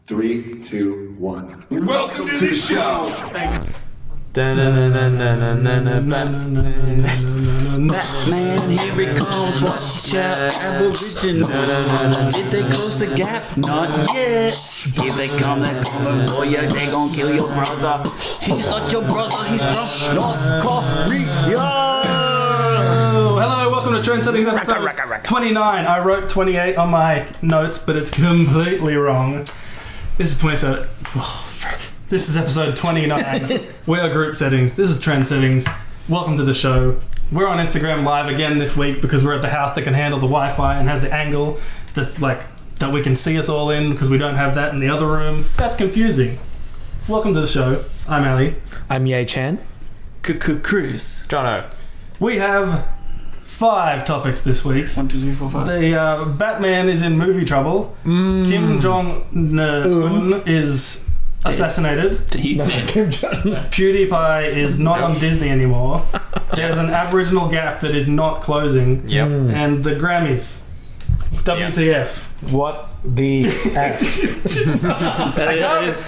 3, 2, 1. Welcome to the show! Batman, here it comes, watch out, aboriginal. Did they close the gap? Not yet. Here they come, they're coming for you, they gon' kill your brother. He's not your brother, he's from North Korea. Hello, welcome to Trend Settings episode 29. I wrote 28 on my notes, but it's completely wrong. This is 27. Oh, frick. This is episode 29. We are Group Settings. This is Trend Settings. Welcome to the show. We're on Instagram Live again this week because we're at the house that can handle the Wi-Fi and has the angle that's like that we can see us all in because we don't have that in the other room. That's confusing. Welcome to the show. I'm Ali. I'm Ye Chan. Chris. Jono. We have 5 topics this week. 1, 2, 3, 4, 5. The Batman is in movie trouble. Kim Jong-un is assassinated. He's dead. PewDiePie is not on Disney anymore. There's an Aboriginal gap that is not closing. Yep. And the Grammys. WTF. What the F?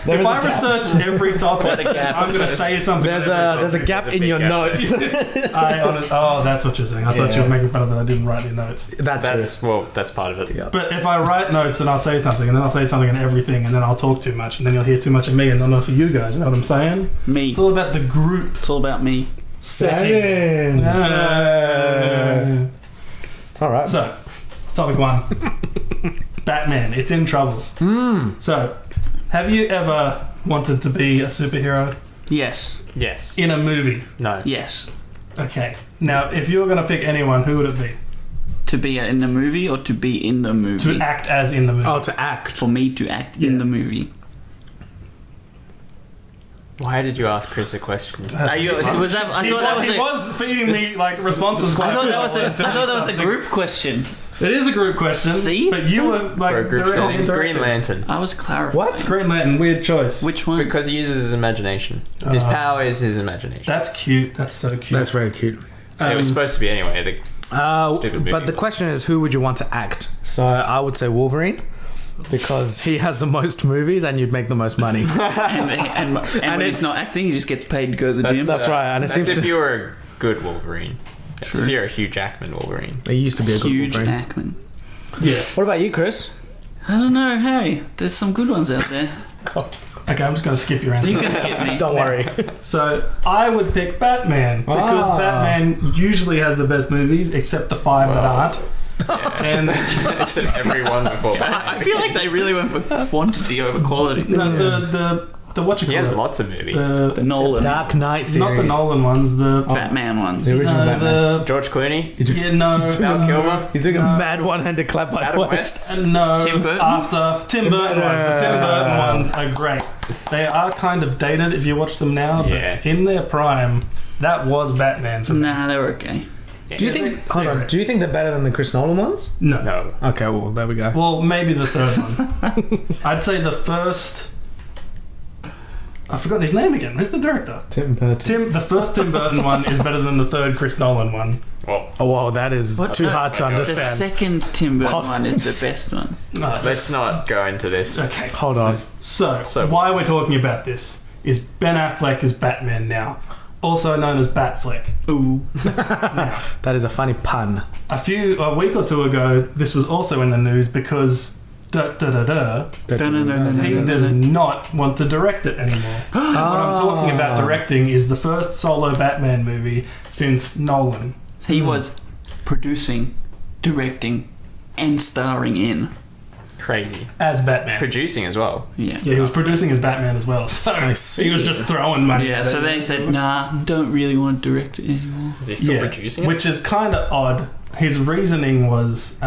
If I research every topic, I'm going to say something. There's a gap in your notes. That's what you're saying. I thought you were making fun of that I didn't write any notes. That's part of it. Yeah. But if I write notes, then I'll say something, and then I'll say something in everything, and then I'll talk too much, and then you'll hear too much of me, and not enough of you guys. You know what I'm saying? Me. It's all about the group It's all about me. setting. All right. So, topic 1. Batman. It's in trouble. So, have you ever wanted to be a superhero Yes. Yes. in a movie? No. Yes. Okay. Now, if you were going to pick anyone, who would it be? To be in the movie or to be in the movie? To act as in the movie. Oh, to act. For me to act in the movie. Why did you ask Chris a question? He was feeding me like responses. I thought that was a group question. It is a group question. See? But you were like For a group setting, Green Lantern. I was clarifying. What? Green Lantern, weird choice. Which one? Because he uses his imagination. His power is his imagination. That's cute. That's so cute. That's very cute. It was supposed to be anyway. But the question is, who would you want to act? So I would say Wolverine, because he has the most movies and you'd make the most money. and when he's not acting, he just gets paid to go to the gym. That's right. And it That's seems if you were a good Wolverine. That's if you're a Hugh Jackman Wolverine. he used to be a good Huge Wolverine. Ackman. Yeah. What about you, Chris? I don't know. Hey, there's some good ones out there. Okay, I'm just going to skip your answer. You can skip me. Don't worry. So I would pick Batman because Batman usually has the best movies, except the 5 that aren't. Yeah. And Except everyone before Batman. I feel like they really went for quantity over quality. no, the what you call He has it? lots of movies. The Nolan. Dark Knight series. Not the Nolan ones. The Batman ones. The original Batman. George Clooney. Yeah, no. Val Kilmer. He's doing a mad one-handed clap by Adam the way. West. No. Tim Burton? After Tim Burton ones. The Tim Burton ones are great. They are kind of dated if you watch them now, Yeah. but in their prime, that was Batman for me. Nah, they were okay. Yeah. Do you think? Hold on. Do you think they're better than the Chris Nolan ones? No. No. Okay, well there we go. Well, maybe the third one. I'd say the first. I forgot his name again. Who's the director? Tim Burton. The first Tim Burton one is better than the third Chris Nolan one. Well, Oh wow, that is too hard to The understand. second Tim Burton one is the best one. No. let's not go into this. Okay. Hold on. So why we're talking about this is Ben Affleck is Batman now, also known as Batfleck. Ooh. Now, That is a funny pun. a week or two ago, this was also in the news because he does not want to direct it anymore. And what I'm talking about directing is the first solo Batman movie since Nolan. So he was producing, directing, and starring in. Crazy. As Batman. Producing as well. Yeah. Yeah, he was producing as Batman as well, so he was just throwing money. Yeah, at so it. they said, nah, don't really want to direct it anymore. Is he still producing it? Which is kind of odd. His reasoning was,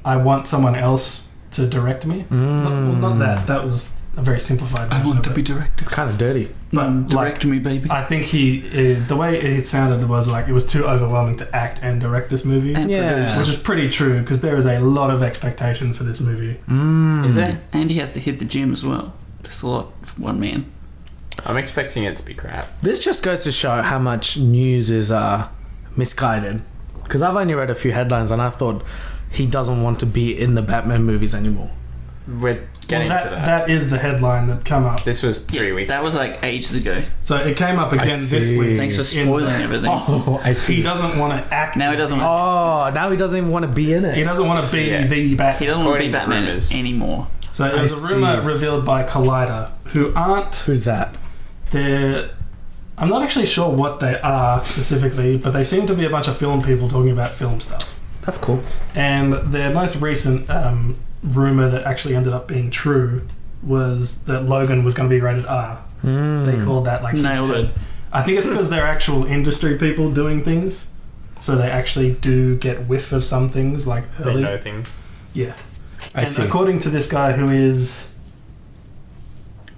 I want someone else to direct me. Not that. That was a very simplified version I want of to it. be directed. It's kind of dirty. But Direct me, baby. I think the way it sounded was like it was too overwhelming to act and direct this movie. And Yeah. produce. Which is pretty true because there is a lot of expectation for this movie. Is that? And he has to hit the gym as well. That's a lot for one man. I'm expecting it to be crap. This just goes to show how much news is misguided. Because I've only read a few headlines and I thought he doesn't want to be in the Batman movies anymore. We're getting Well, to that. That is the headline that come up. This was 3 weeks That ago. was like ages ago. So it came up again this see. week. Thanks for spoiling everything. Oh, I He see. doesn't want to act. Now he doesn't. Oh, now he doesn't even want to be in He it. doesn't want to be Yeah. the Batman. He doesn't want to be According to Batman rumors. anymore. So it was a rumor see. revealed by Collider, who aren't. Who's that? They're. I'm not actually sure what they are specifically, but they seem to be a bunch of film people talking about film stuff. That's cool. And their most recent rumor that actually ended up being true was that Logan was going to be rated R. They called that like Nailed huge. it. I think it's because they're actual industry people doing things, so they actually do get whiff of some things like They early. know things. Yeah. I And see. according to this guy who is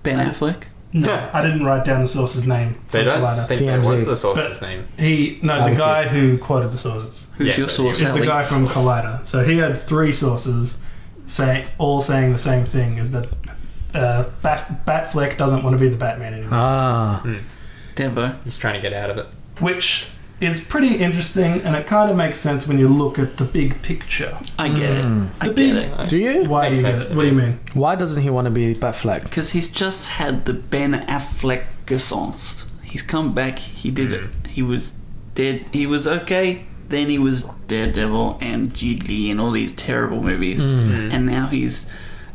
Ben Affleck. no, I didn't write down the source's name. They from don't Collider. think TMZ. what's the source's name? The guy who quoted the sources Who's Yeah, your but source? you- is the Ellie? guy from Collider. So he had 3 sources all saying the same thing: is that Batfleck doesn't want to be the Batman anymore, Ah. Devo. He's trying to get out of it. which is pretty interesting, and it kind of makes sense when you look at the big picture. I get it. I The get big- it. Do you? Why do Makes you get sense it? to What do you me. mean? Why doesn't he want to be Batfleck? Because he's just had the Ben Affleck renaissance. He's come back. He did it. He was dead. He was okay. Then he was Daredevil and Jiggly and all these terrible movies. And now he's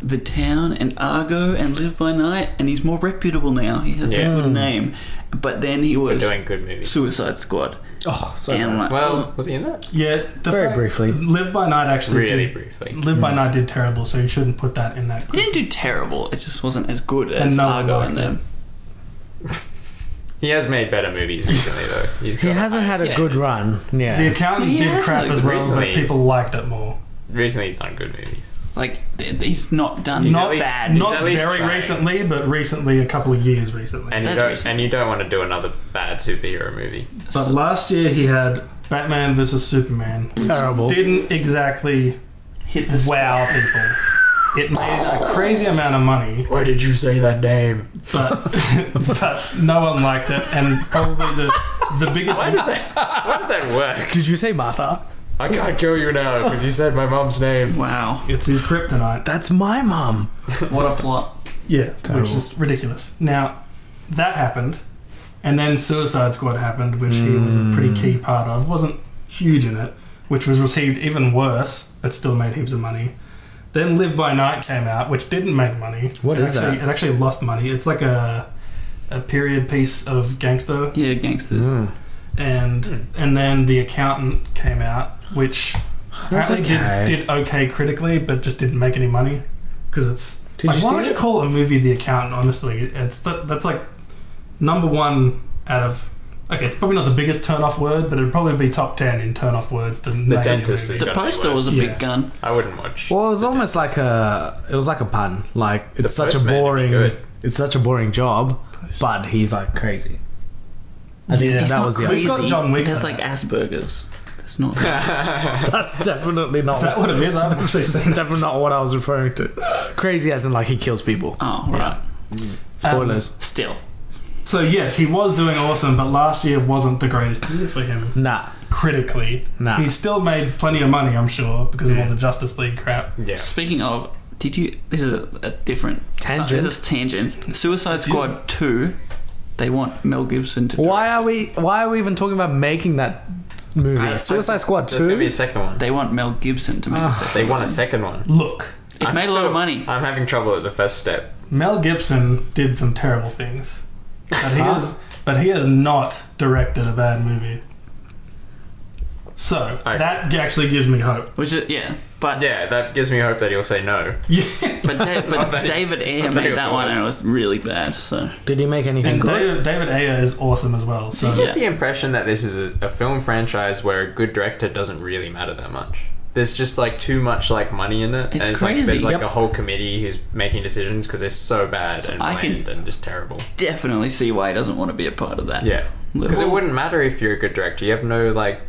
The Town and Argo and Live by Night, and he's more reputable now. He has Yeah. a good name. But then he We're was doing good movies. Suicide Squad. Oh, so And I'm like, Well, was he in that? Yeah, Very briefly. Live by Night actually Really did. briefly. Live by Night did terrible, so you shouldn't put that in that he group. didn't do terrible. It just wasn't as good And as no one Argo liked and them. He has made better movies recently, though. he hasn't had a Yeah. good run. Yeah. The Accountant He did has crap had as good well, recently. but people liked it more. Recently, he's done good movies. Like, he's not done He's not at least- bad. he's Not at least very trying. recently, but recently, a couple of years recently. And you That's don't. recent. And you don't want to do another bad superhero movie. But last year he had Batman vs Superman. Terrible. Didn't exactly Hit the wow people. It made a crazy amount of money, Why did you say that name? but but no one liked it, and probably the biggest. Why did that work? Did you say Martha? I can't kill you now because you said my mom's name. Wow. It's his kryptonite. That's my mum. What a plot. Yeah, Terrible. which is ridiculous. Now, that happened, and then Suicide Squad happened, which he was a pretty key part of. Wasn't huge in it, which was received even worse, but still made heaps of money. Then Live by Night came out, which didn't make money. What is that? It actually lost money. It's like a period piece of gangster, Yeah, gangsters. and then The Accountant came out, which That's apparently okay. did okay critically, but just didn't make any money because it's. Did Like, you why see would you it? call a movie The Accountant? Honestly, that's like number 1 out of. Okay, it's probably not the biggest turn-off word, but it'd probably be top 10 in turn-off words. To name a Dentist movie. is The gonna be poster was a worse. big Yeah. gun. I wouldn't watch. Well, it was almost like a pun. Like it's such a first man to be boring. good. It's such a boring job, but he's like crazy. I think Yeah. He's that not was the. crazy. We've got John Wick He has though. like Asperger's. That's not. That's definitely not. Is that what it is? I've actually seen that. Definitely not what I was referring to. Crazy as in like he kills people. Oh, right. Spoilers. Still. So yes, he was doing awesome, but last year wasn't the greatest year for him Nah. critically. Nah. He still made plenty of money, I'm sure, because of all the Justice League crap. Yeah. Speaking of, did you? This is a different Tangent. This is tangent. Suicide Squad 2. They want Mel Gibson to. Why are we even talking about making that movie? Suicide Squad There's gonna be 2? a second one. They want Mel Gibson to make a second. They want a second one. Look, It made a lot of money. I'm having trouble at the first step. Mel Gibson did some terrible things, but he has not directed a bad movie. So Okay. that actually gives me hope. Which is but Yeah, that gives me hope that he'll say no. Yeah. but Not that he- David Ayer not that made he'll that do one it. and it was really bad. So Did he make anything And good? David Ayer is awesome as well. So Do you Yeah. get the impression that this is a film franchise where a good director doesn't really matter that much? There's just like too much like money in it. It's and crazy. Like, there's like Yep. a whole committee who's making decisions because they're so bad and I can- bland and just terrible. definitely see why he doesn't want to be a part of that. Yeah, because it Well, wouldn't matter if you're a good director. You have no like.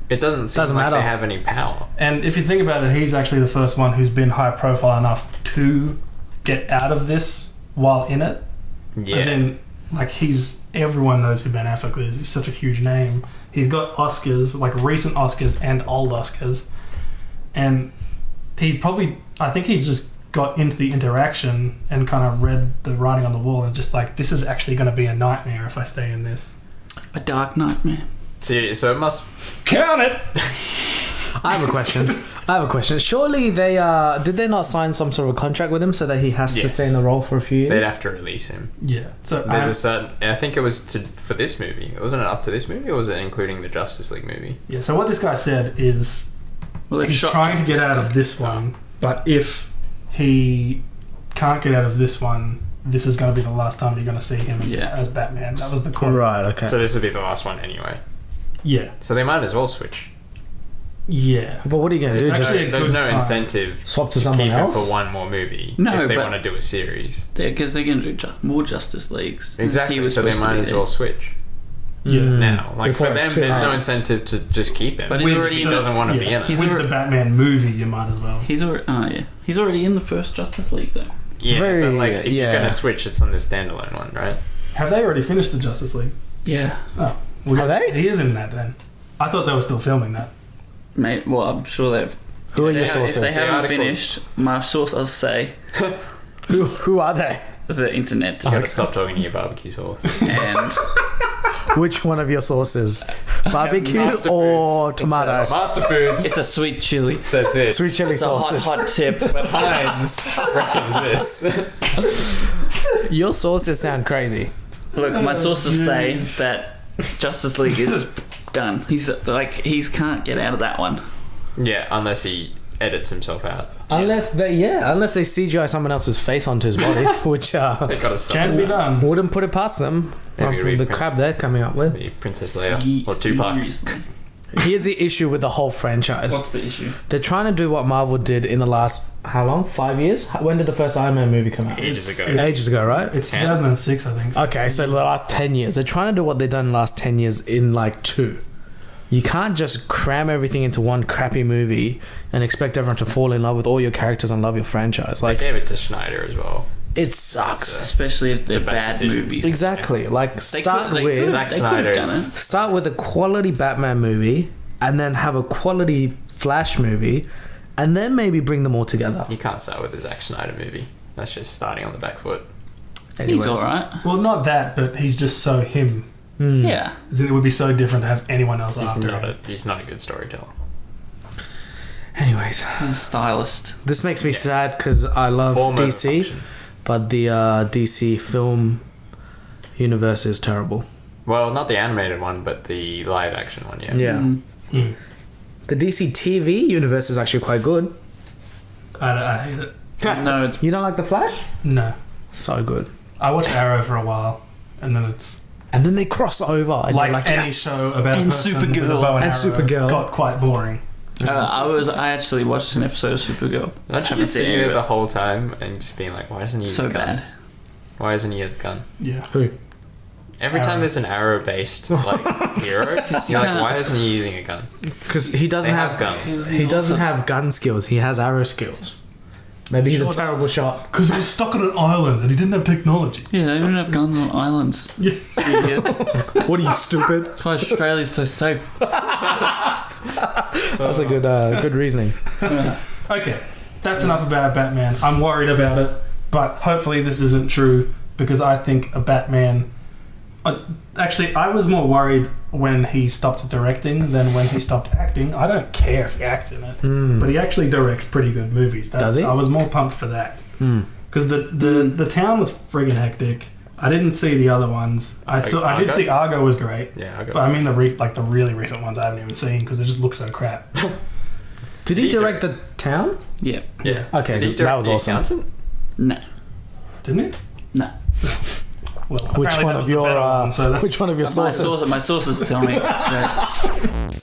It doesn't seem Doesn't like matter. they have any power. And if you think about it, he's actually the first one who's been high profile enough to get out of this while in it. Yeah, As in, like, everyone knows who Ben Affleck is. He's such a huge name. He's got Oscars, like recent Oscars and old Oscars. And I think he just got into the interaction and kind of read the writing on the wall and just like, this is actually going to be a nightmare if I stay in this. A dark nightmare. So it must. Count it! I have a question. Surely they did they not sign some sort of a contract with him so that he has to Yes. stay in the role for a few years? They'd have to release him. Yeah. So There's a certain. I think it was for this movie. Wasn't it up to this movie, or was it including the Justice League movie? yeah. So what this guy said is Well, he's trying to get out of this one, but if he can't get out of this one, this is going to be the last time you're going to see him as Batman. That was the quote. Right. Okay. So this would be the last one anyway. Yeah. So they might as well switch. Yeah. but what are you going to do? It's Just actually- There's good no time. incentive Swap to to someone keep else? him for one more movie No, if they but- want to do a series. Because they're going to do more Justice Leagues. Exactly. He was So they supposed to might be as well switch Yeah. now. Like Before for it's them, too there's no late. incentive to just keep him. But he's If already he in doesn't want to be yeah. in it. He's With already- the Batman movie, you might as well. He's already, he's already in the first Justice League, though. Yeah, Very- but like if yeah. you're gonna switch, it's on the standalone one, right? Have they already finished the Justice League? Yeah. Oh. Well, Have they? He is in that then. I thought they were still filming that. Mate, well, I'm sure they've... Who are your If sources? they haven't articles. finished, my sources say Who are they? the internet. You gotta stop talking to your barbecue sauce. And Which one of your sources? Barbecue Master or Foods. tomato? Master Foods it's a sweet chili. says this. Sweet chili It's a hot, sauces. hot tip. But Heinz reckons this. Your sources sound crazy. Look, my sources say that Justice League is done. He can't get out of that one. Yeah, unless he edits himself out. Unless they CGI someone else's face onto his body, which They gotta stop. Can be done. wouldn't put it past them. Maybe From the reprint. crap they're coming up with. Maybe Princess Leia or Tupac. Seriously. Here's the issue with the whole franchise. What's the issue? They're trying to do what Marvel did in the last, how long? 5 years? When did the first Iron Man movie come out? Ages ago. Ages ago, right? It's 10. 2006, I think. Okay, so the last 10 years. They're trying to do what they've done in the last 10 years in like 2. You can't just cram everything into one crappy movie and expect everyone to fall in love with all your characters and love your franchise. They Like, gave it to Schneider as well. it sucks. Especially if they're a bad bad decision. movies. Exactly. Like, They start could with Zack they could have Snyder done is- it. start with a quality Batman movie and then have a quality Flash movie and then maybe bring them all together. You can't start with the Zack Snyder movie. That's just starting on the back foot. He's Anyways. alright. Well, not that, but he's just so him. Yeah. As in, it would be so different to have anyone else He's after not him. he's not a good storyteller. Anyways, He's a stylist. this makes me sad because I love Form of DC, function. but the DC film universe is terrible. Well, not the animated one, but the live action one, yeah. Yeah. Mm. The DC TV universe is actually quite good. I hate it. No, it's You don't like The Flash? No. So good. I watched Arrow for a while, and then it's And then they cross over. And like you're like any yes. show about a And person with a Supergirl. bow and And arrow Supergirl. got quite boring. I actually watched an episode of Supergirl. Don't you Haven't just seen sitting any there of the it. whole time and just being like, why doesn't he use So a gun? bad. Why doesn't he have a gun? Yeah. Who? Every Arrow. time there's an arrow-based like hero, you're like, can't- why isn't he using a gun? Because he doesn't They have, have guns. He doesn't have gun skills. He has arrow skills. Maybe he's Sure a terrible does. shot. Because he was stuck on an island and he didn't have technology. Yeah, they don't have guns on islands. Yeah. Idiot. What are you, stupid? That's why Australia's so safe. That's a good reasoning. Okay, that's enough about Batman. I'm worried about it, but hopefully this isn't true because I think a Batman. Actually, I was more worried when he stopped directing than when he stopped acting. I don't care if he acts in it, but he actually directs pretty good movies. Does he? I was more pumped for that because the town was friggin' hectic. I didn't see the other ones. I did Argo? see Argo was great, Yeah, I got but I mean the really recent ones I haven't even seen because they just look so crap. Did he direct the town? Yeah. Yeah. Okay, Did he that direct was The awesome. Accountant? No. Didn't he? No. Well, Which apparently one that of was the your better one, so that's- which one of your sources? My sources tell me. that